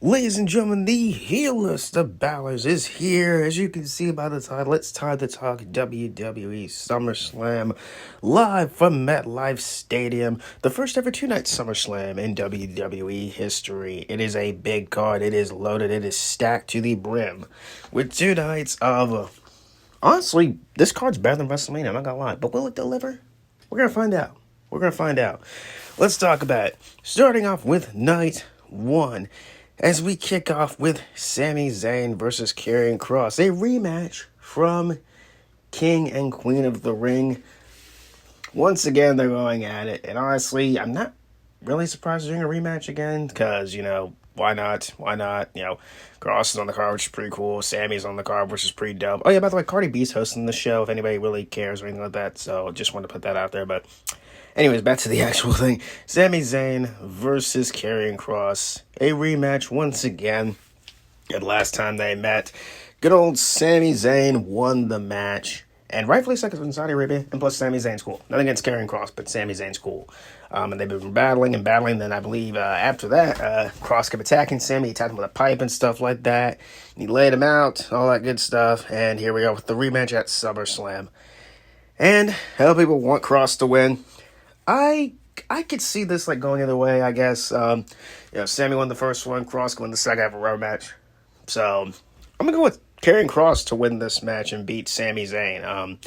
Ladies and gentlemen, the healist of Ballers is here. As you can see by the title, it's time to talk WWE Summerslam live from MetLife Stadium. The first ever two-night Summerslam in WWE history. It is a big card. It is loaded. It is stacked to the brim with 2 nights of... honestly, this card's better than WrestleMania, I'm not gonna lie. But will it deliver? We're gonna find out. Let's talk about it. Starting off with night 1. As we kick off with Sami Zayn versus Karrion Kross, a rematch from King and Queen of the Ring. Once again, they're going at it, and honestly, I'm not really surprised they're doing a rematch again, because, why not? Kross is on the card, which is pretty cool. Sammy's on the card, which is pretty dope. Oh yeah, by the way, Cardi B's hosting the show, if anybody really cares or anything like that, so just wanted to put that out there, but... anyways, back to the actual thing. Sami Zayn versus Karrion Kross. A rematch once again. And last time they met, good old Sami Zayn won the match. And rightfully second in Saudi Arabia. And plus Sami Zayn's cool. Nothing against Karrion Kross, but Sami Zayn's cool. And they've been battling. Then I believe after that, Kross kept attacking Sami. He attacked him with a pipe and stuff like that. And he laid him out. All that good stuff. And here we are with the rematch at SummerSlam. And a lot of people want Kross to win. I could see this going either way, I guess. Sammy won the first one, Kross won the second, have a rubber match. So I'm gonna go with Karrion Kross to win this match and beat Sami Zayn.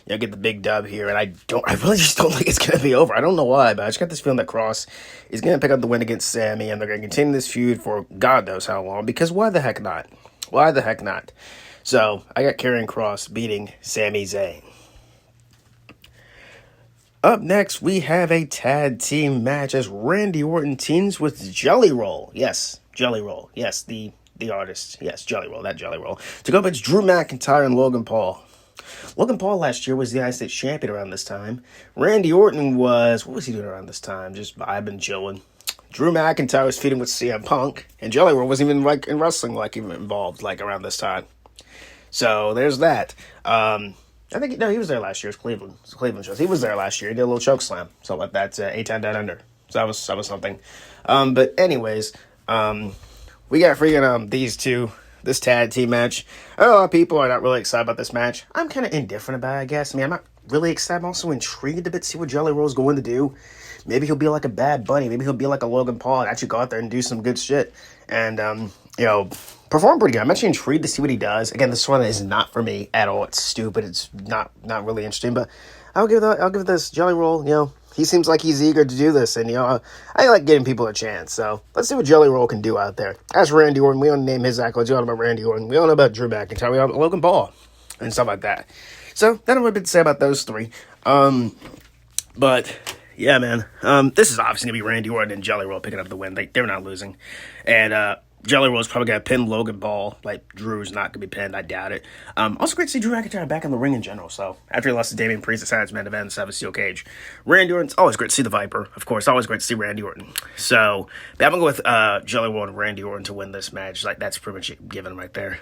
Get the big dub here, and I really just don't think it's gonna be over. I don't know why, but I just got this feeling that Kross is gonna pick up the win against Sami, and they're gonna continue this feud for God knows how long. Because why the heck not? So I got Karrion Kross beating Sami Zayn. Up next, we have a tag team match as Randy Orton teams with Jelly Roll. Yes, Jelly Roll. Yes, the artist. Yes, Jelly Roll, that Jelly Roll. To go up against Drew McIntyre and Logan Paul. Logan Paul last year was the United States champion around this time. Randy Orton what was he doing around this time? Just vibing, chilling. Drew McIntyre was feuding with CM Punk, and Jelly Roll wasn't even in wrestling even involved around this time. So there's that. I think, he was there last year. It was Cleveland shows. He was there last year. He did a little choke slam. Something like that. 8-10 down under. So that was something. But anyways, we got freaking these two, this tag team match. I know a lot of people are not really excited about this match. I'm kind of indifferent about it, I guess. I'm not really excited. I'm also intrigued a bit to see what Jelly Roll's going to do. Maybe he'll be like a Bad Bunny. Maybe he'll be like a Logan Paul and actually go out there and do some good shit. And, perform pretty good. I'm actually intrigued to see what he does. Again, this one is not for me at all. It's stupid. It's not really interesting. But I'll give this Jelly Roll. He seems like he's eager to do this, and I like giving people a chance. So let's see what Jelly Roll can do out there. As for Randy Orton, we don't name his accolades. We all know about Randy Orton. We all know about Drew McIntyre. We all know about Logan Paul and stuff like that. So that's what I've been to say about those three. But yeah, man. This is obviously gonna be Randy Orton and Jelly Roll picking up the win. They're not losing, and Jelly Roll's probably going to pin Logan Paul. Drew's not going to be pinned. I doubt it. Also great to see Drew McIntyre back in the ring in general. So, after he lost to Damian Priest, decided to main event and have a steel cage. Randy Orton's always great to see the Viper. Of course, always great to see Randy Orton. So, but I'm going to go with Jelly Roll and Randy Orton to win this match. That's pretty much given right there.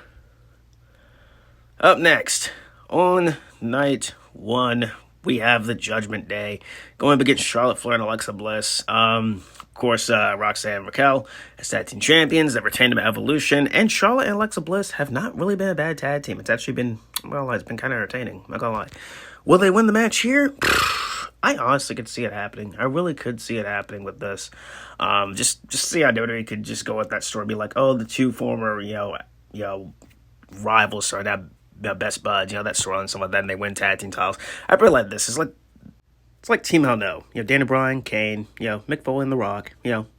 Up next, on night 1, we have the Judgment Day going up against Charlotte Flair and Alexa Bliss. Of course, Roxanne and Raquel as tag team champions. They've retained them at Evolution. And Charlotte and Alexa Bliss have not really been a bad tag team. It's actually been, it's been kind of entertaining. I'm not going to lie. Will they win the match here? I honestly could see it happening. I really could see it happening with this. Just see how WWE could just go with that story. Be like, the two former, rivals are now best buds. That story and stuff like that. And they win tag team titles. I really like this. It's like Team Hell No. Daniel Bryan, Kane, Mick Foley and The Rock.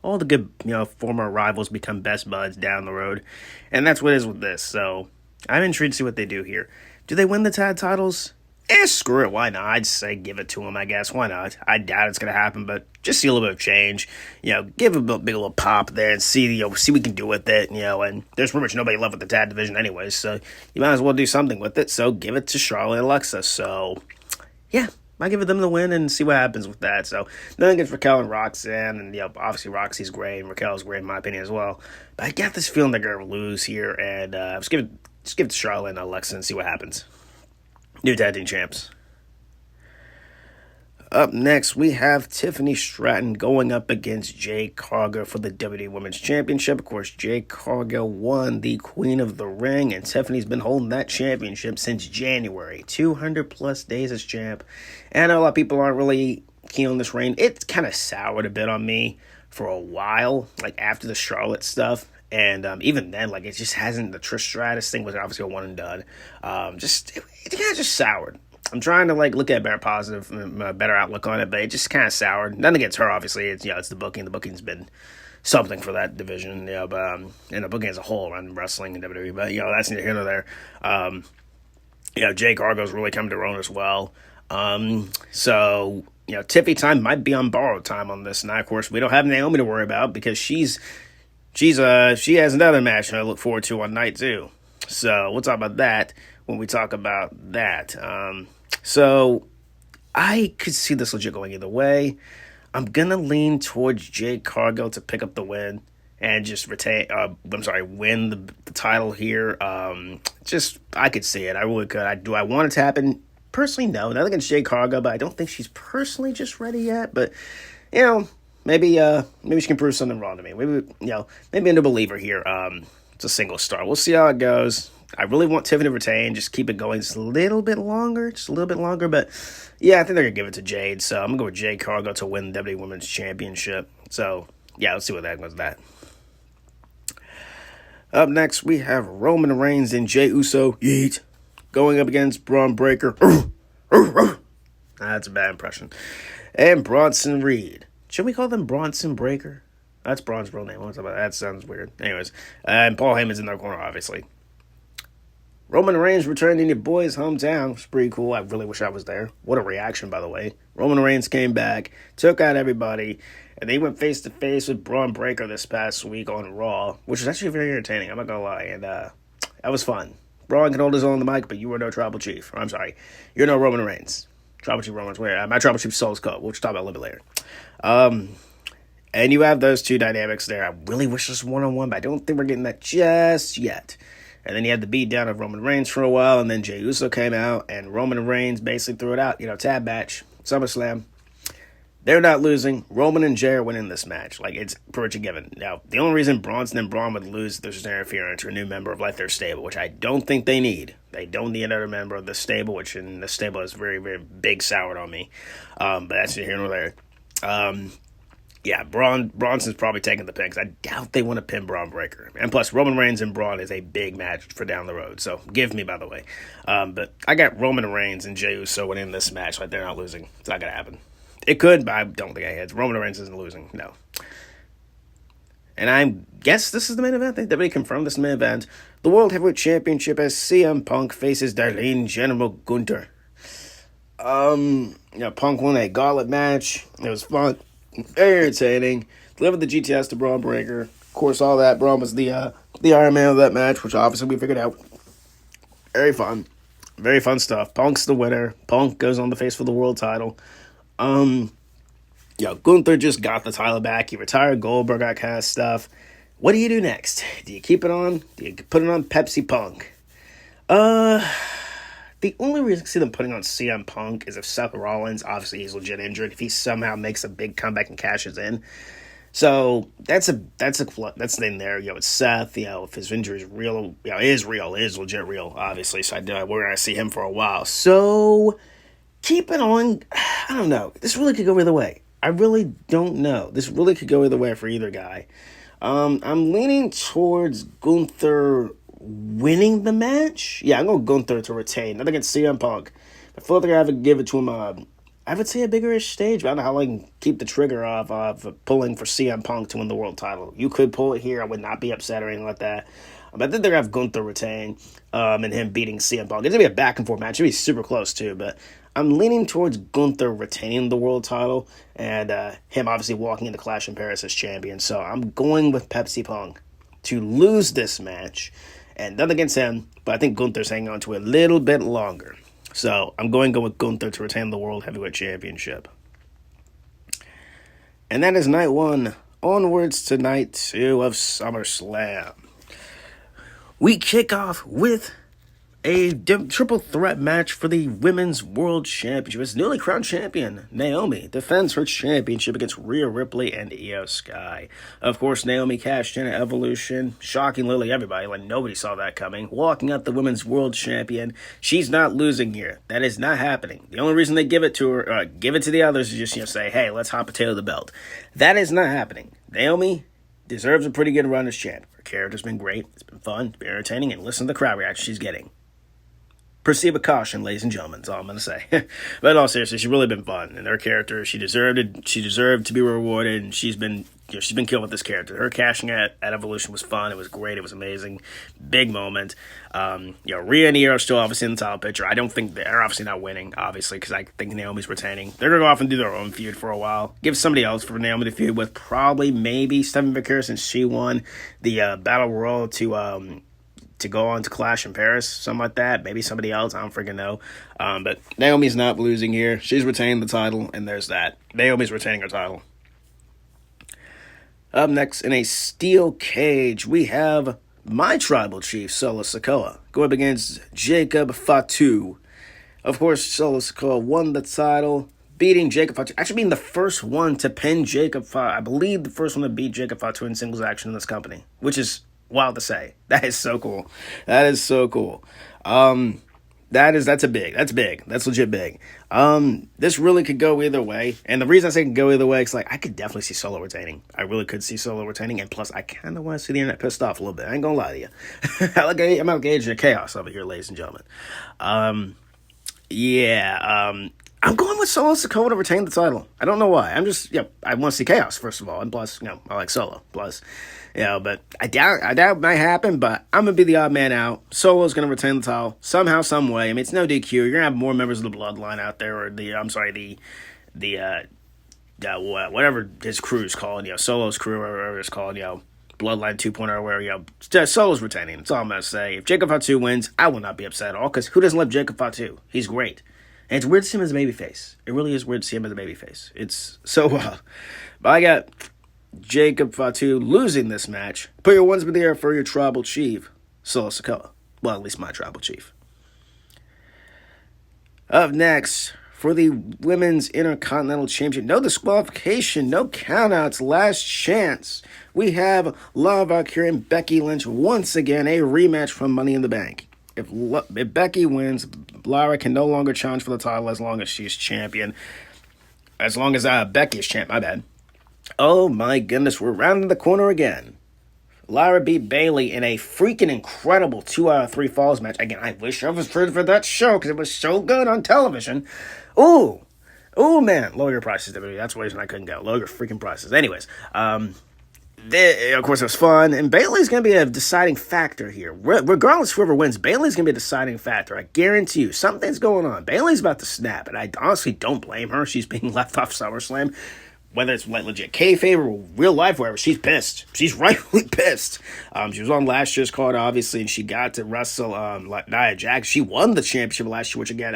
All the good, former rivals become best buds down the road. And that's what it is with this. So, I'm intrigued to see what they do here. Do they win the tag titles? Screw it. Why not? I'd say give it to them, I guess. Why not? I doubt it's going to happen, but just see a little bit of change. Give a big little pop there and see what we can do with it. And there's pretty much nobody left with the tag division anyways. So, you might as well do something with it. So, give it to Charlotte and Alexa. So, yeah. I give them the win and see what happens with that. So, nothing against Raquel and Roxanne. And, obviously Roxy's great and Raquel's great in my opinion as well. But I got this feeling they're going to lose here. And just give it to Charlotte and Alexa and see what happens. New tag team champs. Up next, we have Tiffany Stratton going up against Jade Cargill for the WWE Women's Championship. Of course, Jade Cargill won the Queen of the Ring, and Tiffany's been holding that championship since January. 200 plus days as champ. And I know a lot of people aren't really keen on this reign. It's kind of soured a bit on me for a while, like after the Charlotte stuff. And even then, like, it just hasn't, the Trish Stratus thing was obviously a one and done. It kind of just soured. I'm trying to, like, look at a better positive, better outlook on it, but it just kind of soured. Nothing against her, obviously. It's, it's the booking. The booking's been something for that division, but, and the booking as a whole around wrestling and WWE, but, that's neither here nor there. Jade Cargill's really come to her own as well. So, Tiffy time might be on borrowed time on this. Now, of course, we don't have Naomi to worry about because she has another match I look forward to on night 2. So we'll talk about that when we talk about that. So I could see this legit going either way. I'm gonna lean towards Jade Cargill to pick up the win and just win the title here. I could see it. I really could. Do I want it to happen? Personally, no. Nothing against Jade Cargill, but I don't think she's personally just ready yet. But maybe she can prove something wrong to me. Maybe I'm a believer here. It's a single star. We'll see how it goes. I really want Tiffany to retain. Just keep it going just a little bit longer. But, yeah, I think they're going to give it to Jade. So I'm going to go with Jade Cargill to win the WWE Women's Championship. So, yeah, let's see what that goes with that. Up next, we have Roman Reigns and Jey Uso going up against Braun Breaker. That's a bad impression. And Bronson Reed. Should we call them Bronson Breaker? That's Braun's real name. That sounds weird. Anyways, and Paul Heyman's in their corner, obviously. Roman Reigns returned in your boy's hometown. It's pretty cool. I really wish I was there. What a reaction, by the way. Roman Reigns came back, took out everybody, and they went face-to-face with Braun Breaker this past week on Raw, which was actually very entertaining. I'm not going to lie. And that was fun. Braun can hold his own on the mic, but you were no Tribal Chief. I'm sorry. You're no Roman Reigns. Tribal Chief Roman's where? My Tribal Chief Soul's Code. We'll talk about it a little bit later. And you have those two dynamics there. I really wish this was one-on-one, but I don't think we're getting that just yet. And then you had the beatdown of Roman Reigns for a while, and then Jey Uso came out, and Roman Reigns basically threw it out. Tab match, SummerSlam. They're not losing. Roman and Jey are winning this match. Like, it's pretty much given. Now, the only reason Bronson and Braun would lose if there's interference or a new member of, their stable, which I don't think they need. They don't need another member of the stable, which in the stable is very, very big soured on me. But that's neither here nor there. Yeah, Bronson's probably taking the pin because I doubt they want to pin Braun Breaker. And plus, Roman Reigns and Braun is a big match for down the road. So, give me, by the way. But I got Roman Reigns and Jey Uso winning this match. They're not losing. It's not going to happen. It could, but I don't think it's. Roman Reigns isn't losing. No. And I guess this is the main event. They already confirmed this main event. The World Heavyweight Championship as CM Punk faces Darlene General Gunther. Punk won a gauntlet match. It was fun. Very entertaining. Delivered the GTS to Braun Breaker. Of course, all that. Braun was the Iron Man of that match, which obviously we figured out. Very fun. Very fun stuff. Punk's the winner. Punk goes on the face for the world title. Gunther just got the title back. He retired Goldberg, that kind of stuff. What do you do next? Do you keep it on? Do you put it on Pepsi Punk? The only reason I see them putting on CM Punk is if Seth Rollins, obviously he's legit injured, if he somehow makes a big comeback and cashes in. So that's the thing there. It's Seth. If his injury is real, it is legit real, obviously. So we're gonna see him for a while. So keep it on. I don't know. This really could go either way. I really don't know. This really could go either way for either guy. I'm leaning towards Gunther winning the match. Yeah, I'm going Gunther to retain. Not against CM Punk. I feel like they're going to have to give it to him, I would say a bigger-ish stage, but I don't know how I can keep the trigger off of pulling for CM Punk to win the world title. You could pull it here. I would not be upset or anything like that. I think they're going to have Gunther retain and him beating CM Punk. It's going to be a back-and-forth match. It'll be super close, too, but I'm leaning towards Gunther retaining the world title and him obviously walking into Clash in Paris as champion. So I'm going with Pepsi Punk to lose this match. And nothing against him, but I think Gunther's hanging on to it a little bit longer. So I'm going to go with Gunther to retain the World Heavyweight Championship. And that is night 1. Onwards to night 2 of SummerSlam. We kick off with a triple threat match for the Women's World Championship. As newly crowned champion, Naomi defends her championship against Rhea Ripley and Io Sky. Of course, Naomi cashed in at Evolution, shocking literally everybody, like nobody saw that coming. Walking out the Women's World Champion, she's not losing here. That is not happening. The only reason they give it to her, give it to the others, is just say, hey, let's hot potato the belt. That is not happening. Naomi deserves a pretty good run as champ. Her character's been great. It's been fun. It's been entertaining. And listen to the crowd reaction she's getting. Proceed with caution, ladies and gentlemen. That's all I'm going to say. But in all seriousness, she's really been fun. And her character, she deserved it. She deserved to be rewarded. And she's been killed with this character. Her cashing at Evolution was fun. It was great. It was amazing. Big moment. Rhea and Io are still obviously in the title picture. I don't think they're obviously not winning, obviously, because I think Naomi's retaining. They're going to go off and do their own feud for a while. Give somebody else for Naomi to feud with. Probably, maybe Stephanie McCurry, since she won the Battle Royal to go on to Clash in Paris, something like that. Maybe somebody else, I don't freaking know. But Naomi's not losing here. She's retaining the title, and there's that. Naomi's retaining her title. Up next, in a steel cage, we have my tribal chief, Solo Sikoa, going up against Jacob Fatu. Of course, Solo Sikoa won the title, beating Jacob Fatu. Actually being the first one to pin Jacob Fatu. I believe the first one to beat Jacob Fatu in singles action in this company, which is wild to say. That is so cool. That is so cool. That's big. That's legit big. This really could go either way. And the reason I say it could go either way is I could definitely see Solo retaining. I really could see Solo retaining. And plus, I kind of want to see the internet pissed off a little bit. I ain't gonna lie to you. I'm out gauging the chaos over here, ladies and gentlemen. I'm going with Solo Sikoa to retain the title. I don't know why. I want to see chaos, first of all. And plus, I like Solo. Plus, but I doubt it might happen, but I'm going to be the odd man out. Solo's going to retain the title somehow, some way. I mean, it's no DQ. You're going to have more members of the Bloodline out there, or whatever his crew is called, Solo's crew, or whatever it's called, Bloodline 2.0, where, Solo's retaining. That's all I'm going to say. If Jacob Fatu wins, I will not be upset at all, because who doesn't love Jacob Fatu? He's great. And it's weird to see him as a babyface. It really is weird to see him as a babyface. It's so wild. But I got Jacob Fatu losing this match. Put your ones in the air for your tribal chief, Solo Sikoa. Well, at least my tribal chief. Up next, for the Women's Intercontinental Championship, no disqualification, no countouts, last chance. We have Lara Valkyria and Becky Lynch once again, a rematch from Money in the Bank. If Becky wins, Lara can no longer challenge for the title as long as she's champion. As long as Becky is champ, my bad. Oh my goodness, we're rounding the corner again. Lara beat Bayley in a freaking incredible 2 out of 3 falls match. Again, I wish I was for that show because it was so good on television. Oh man, lower your prices, WWE. That's the reason I couldn't go. Lower your freaking prices. Anyways, of course, it was fun, and Bayley's going to be a deciding factor here. Regardless of whoever wins, Bayley's going to be a deciding factor. I guarantee you, something's going on. Bayley's about to snap, and I honestly don't blame her. She's being left off SummerSlam. Whether it's legit kayfabe or real life, wherever, she's pissed. She's rightfully pissed. She was on last year's card, obviously, and she got to wrestle Nia Jax. She won the championship last year, which again,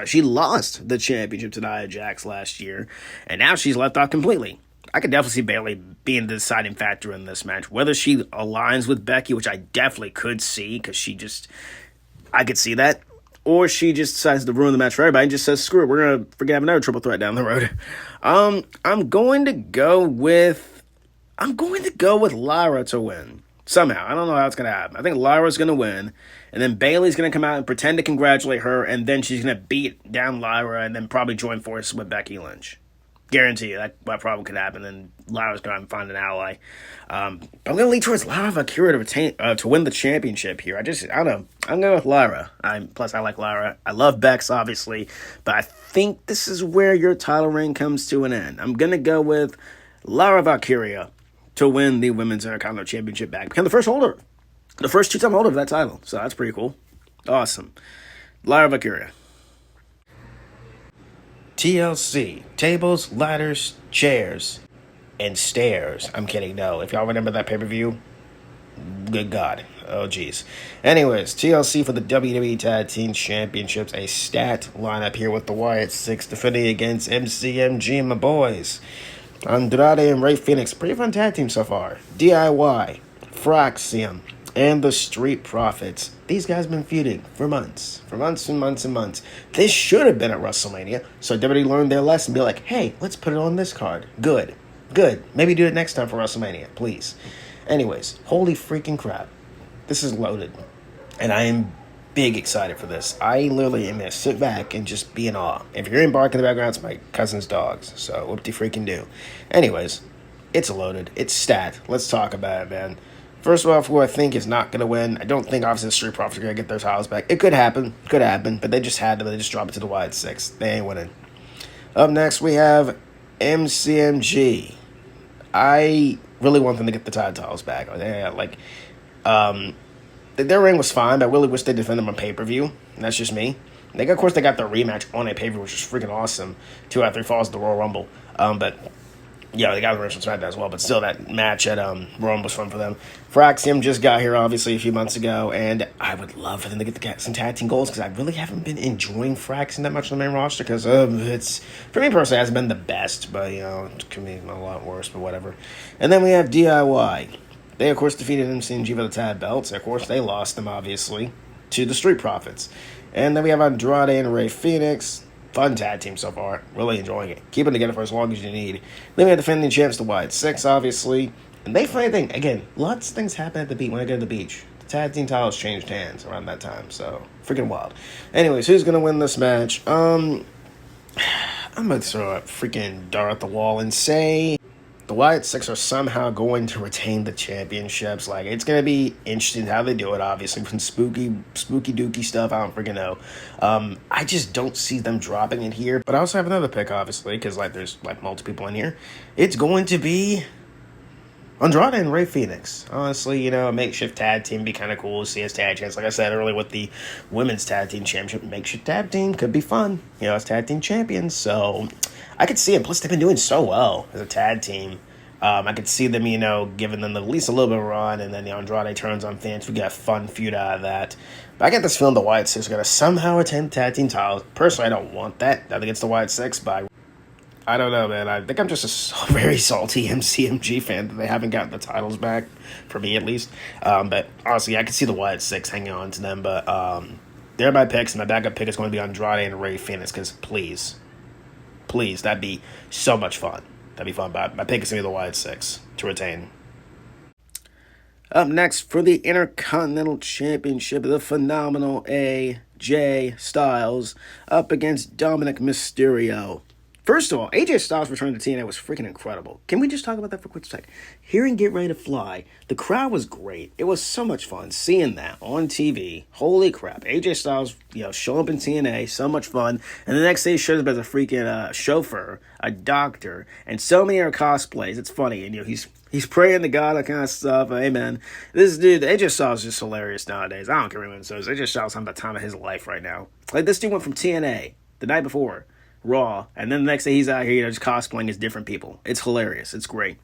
she lost the championship to Nia Jax last year, and now she's left off completely. I could definitely see Bayley being the deciding factor in this match. Whether she aligns with Becky, which I definitely could see, because I could see that, or she just decides to ruin the match for everybody and just says, screw it, we're going to have another triple threat down the road. I'm going to go with Lara to win. Somehow. I don't know how it's going to happen. I think Lara's going to win, and then Bayley's going to come out and pretend to congratulate her, and then she's going to beat down Lara and then probably join forces with Becky Lynch. Guarantee you that probably could happen, and Lara's going to find an ally. But I'm going to lead towards Lara Valkyria to win the championship here. I don't know. I'm going with Lara. Plus, I like Lara. I love Bex, obviously, but I think this is where your title reign comes to an end. I'm going to go with Lara Valkyria to win the Women's Intercontinental Championship back. Become the first 2-time holder of that title. So that's pretty cool. Awesome. Lara Valkyria. TLC, tables, ladders, chairs, and stairs. I'm kidding, no. If y'all remember that pay-per-view, good God. Oh, jeez. Anyways, TLC for the WWE Tag Team Championships. A stat lineup here with the Wyatt Six defending against MCMG and my boys. Andrade and Rey Fenix. Pretty fun tag team so far. DIY, Fraxium, and the Street Profits. These guys have been feuding for months and months and months. This should have been at WrestleMania, so WWE learned their lesson. Be like, hey, let's put it on this card. Good. Maybe do it next time for WrestleMania, please. Anyways, holy freaking crap. This is loaded. And I am big excited for this. I literally am going to sit back and just be in awe. If you're hearing bark in the background, it's my cousin's dogs. So, whoop de freaking do. Anyways, it's loaded. It's stat. Let's talk about it, man. First of all, who I think is not going to win, I don't think, obviously, the Street Profits are going to get their titles back. It could happen, but they just had to. They just dropped it to the wide six. They ain't winning. Up next, we have MCMG. I really want them to get the titles back. Their reign was fine, but I really wish they defended them on pay-per-view. And that's just me. Of course, they got their rematch on a pay-per-view, which is freaking awesome. 2 out of 3 falls at the Royal Rumble. But yeah, they got the rematch on SmackDown as well. But still, that match at Royal Rumble was fun for them. Fraxium just got here, obviously, a few months ago. And I would love for them to get some tag team goals, because I really haven't been enjoying Fraxium that much on the main roster. Because it's, for me personally, it hasn't been the best. But, it could be a lot worse, but whatever. And then we have DIY. They, of course, defeated MCMG for the tag belts. Of course, they lost them, obviously, to the Street Profits. And then we have Andrade and Rey Fenix. Fun tag team so far. Really enjoying it. Keep it together for as long as you need. Then we have defending champs, the Wyatt Six, obviously. And they funny thing, again, lots of things happen at the beach when I go to the beach. The tag team titles changed hands around that time, so freaking wild. Anyways, who's going to win this match? I'm going to throw a freaking dart at the wall and say the Wyatt Six are somehow going to retain the championships. It's going to be interesting how they do it, obviously. From spooky dooky stuff, I don't freaking know. I just don't see them dropping it here. But I also have another pick, obviously, because, there's, multiple people in here. It's going to be Andrade and Rey Fenix. Honestly, a makeshift tag team would be kind of cool to see as tag champs. Like I said earlier with the women's tag team championship, makeshift tag team could be fun, as tag team champions. So I could see it. Plus, they've been doing so well as a tag team. I could see them, giving them at least a little bit of a run, and then Andrade turns on fans. We get a fun feud out of that. But I get this feeling the Wyatt Six are going to somehow attend tag team titles. Personally, I don't want that. I think it's the Wyatt Six, but I don't know, man. I think I'm just a very salty MCMG fan that they haven't gotten the titles back, for me at least. But honestly, I could see the Wyatt Six hanging on to them. But they're my picks, and my backup pick is going to be Andrade and Rey Fenix, because please, that'd be so much fun. That'd be fun. But my pick is going to be the Wyatt Six to retain. Up next for the Intercontinental Championship, the phenomenal AJ Styles up against Dominic Mysterio. First of all, AJ Styles' return to TNA was freaking incredible. Can we just talk about that for a quick sec? Hearing Get Ready to Fly, the crowd was great. It was so much fun seeing that on TV. Holy crap. AJ Styles, show up in TNA, so much fun. And the next day he shows up as a freaking chauffeur, a doctor, and so many other cosplays. It's funny. And, he's praying to God, that kind of stuff. Hey, man. This dude, AJ Styles is just hilarious nowadays. I don't care what it says. AJ Styles is having the time of his life right now. This dude went from TNA the night before, Raw, and then the next day he's out here, just cosplaying as different people. It's hilarious. It's great.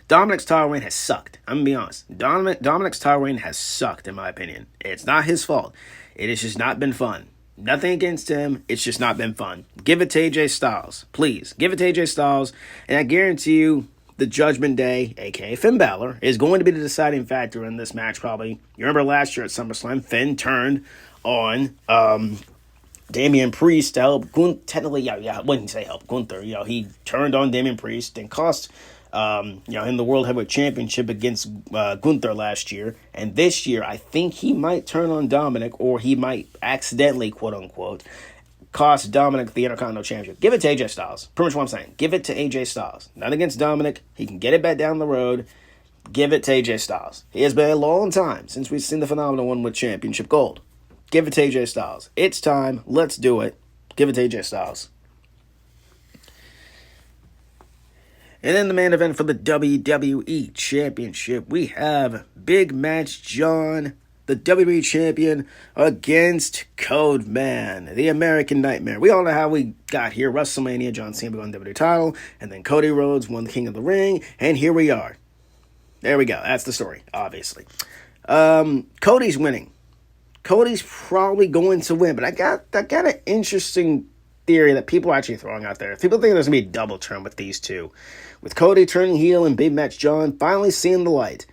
Dominic's title reign has sucked. I'm going to be honest. Dominic's title reign has sucked, in my opinion. It's not his fault. It has just not been fun. Nothing against him. It's just not been fun. Give it to AJ Styles. Please. Give it to AJ Styles. And I guarantee you, the Judgment Day, a.k.a. Finn Balor, is going to be the deciding factor in this match, probably. You remember last year at SummerSlam, Finn turned on Damian Priest to help technically, I wouldn't say help Gunther. He turned on Damian Priest and cost him the World Heavyweight Championship against Gunther last year. And this year, I think he might turn on Dominic, or he might accidentally, quote unquote, cost Dominic the Intercontinental Championship. Give it to AJ Styles. Pretty much what I'm saying. Give it to AJ Styles. Not against Dominic. He can get it back down the road. Give it to AJ Styles. It has been a long time since we've seen the phenomenal one with Championship Gold. Give it to AJ Styles. It's time. Let's do it. Give it to AJ Styles. And then the main event for the WWE Championship, we have Big Match John, the WWE Champion, against Code Man, the American Nightmare. We all know how we got here. WrestleMania, John Cena won the WWE title, and then Cody Rhodes won the King of the Ring, and here we are. There we go. That's the story, obviously. Cody's winning. Cody's probably going to win, but I got an interesting theory that people are actually throwing out there. People think there's going to be a double turn with these two. With Cody turning heel and Big Match John finally seeing the light,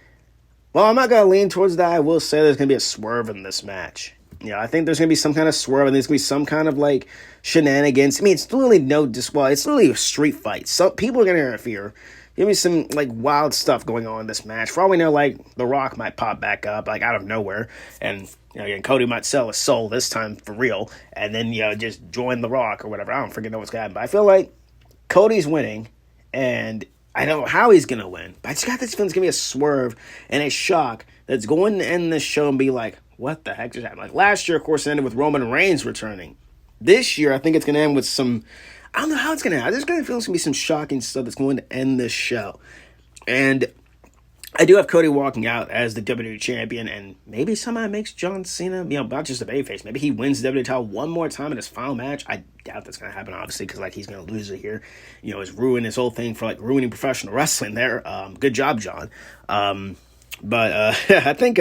Well, I'm not going to lean towards that. I will say there's going to be a swerve in this match. I think there's going to be some kind of swerve, and there's going to be some kind of, like, shenanigans. I mean, it's literally it's literally a street fight. Some people are going to interfere. Give me some, like, wild stuff going on in this match. For all we know, like, The Rock might pop back up, like, out of nowhere. And, again, Cody might sell his soul this time for real. And then, just join The Rock or whatever. I don't freaking know what's going to happen. But I feel like Cody's winning. And I don't know how he's going to win. But I just got this feeling it's going to be a swerve and a shock that's going to end this show and be like, what the heck just happened? Like, last year, of course, it ended with Roman Reigns returning. This year, I think it's going to end with some... I don't know how it's going to happen. I just feel it's going to be some shocking stuff that's going to end this show. And I do have Cody walking out as the WWE Champion, and maybe somehow makes John Cena, not just a babyface. Maybe he wins the WWE title one more time in his final match. I doubt that's going to happen, obviously, because, like, he's going to lose it here. He's ruined his whole thing for, like, ruining professional wrestling there. Good job, John. But I think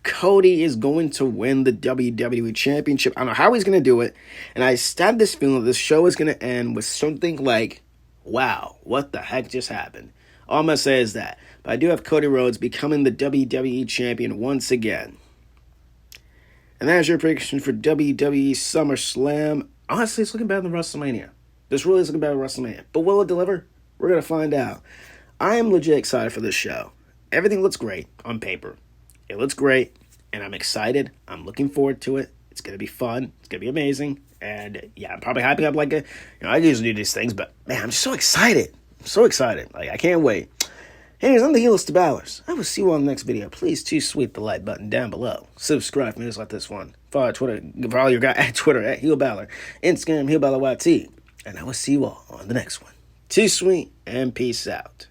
Cody is going to win the WWE Championship. I don't know how he's going to do it. And I have this feeling that this show is going to end with something like, wow, what the heck just happened? All I'm going to say is that. But I do have Cody Rhodes becoming the WWE Champion once again. And that is your prediction for WWE SummerSlam. Honestly, it's looking better than WrestleMania. This really is looking better than WrestleMania. But will it deliver? We're going to find out. I am legit excited for this show. Everything looks great on paper. It looks great, and I'm excited. I'm looking forward to it. It's going to be fun. It's going to be amazing. And, yeah, I'm probably hyping up like I usually do these things, but, man, I'm just so excited. I'm so excited. Like, I can't wait. Anyways, I'm the Heelist to Ballers. I will see you on the next video. Please, sweep the like button down below. Subscribe for videos like this one. Follow Twitter, for all your guys at Twitter, at HeelBaller. Instagram, HeelBallerYT. And I will see you all on the next one. Too sweet, and peace out.